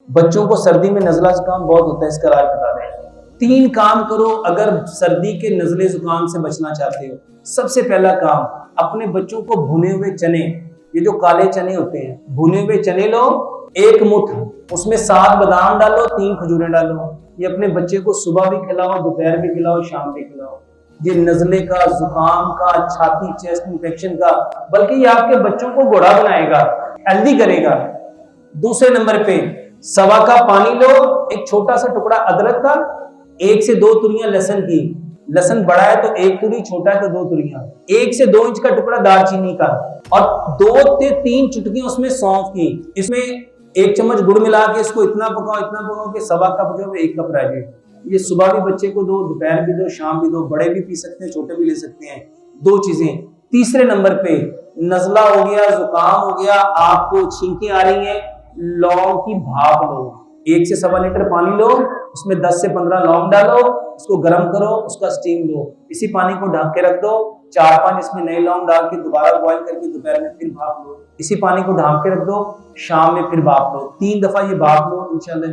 बच्चों को सर्दी में नजला जुकाम बहुत होता है, इसका इलाज बता दें। 3 काम करो अगर सर्दी के नजले जुकाम से बचना चाहते हो। सबसे पहला काम, अपने बच्चों को भुने हुए चने, ये जो काले चने होते हैं, भुने हुए चने लो, 1 मुट्ठ, उसमें 7 बादाम डालो, 3 खजूरें डालो। ये अपने बच्चे को सुबह भी खिलाओ, दोपहर भी खिलाओ, शाम भी खिलाओ। ये नजले का, जुकाम का, छाती चेस्ट इंफेक्शन का, बल्कि ये आपके बच्चों को घोड़ा बनाएगा, हेल्दी करेगा। दूसरे नंबर पे सवा कप पानी लो, एक छोटा सा टुकड़ा अदरक का, 1 से 2 तुरियां लहसुन की, लहसुन बड़ा है तो 1 तुरी, छोटा है तो 2 तुरियां, 1 से 2 इंच का टुकड़ा दालचीनी का, और 2 से 3 चुटकियां उसमें सौंफ की। इसमें 1 चम्मच गुड़ मिला के इसको इतना पकाओ कि सवा कप जो है 1 कप रह जाए। ये सुबह भी बच्चे को दो, दोपहर भी दो, शाम भी दो, बड़े भी पी सकते हैं, छोटे भी ले सकते हैं। 2 चीजें। तीसरे नंबर पे नजला हो गया, जुकाम हो गया, आपको छींकें आ रही हैं, लौंग की भाप लो। 1 से सवा लीटर पानी लो, उसमें 10 से 15 लौंग डालो, उसको गर्म करो, उसका स्टीम लो। इसी पानी को ढक के रख दो, 4-5 इसमें नए लौंग डाल के दोबारा बॉईल करके दोपहर में फिर भाप लो। इसी पानी को ढक के रख दो, शाम में फिर भाप लो। 3 दफा ये भाप लो, इंशाल्लाह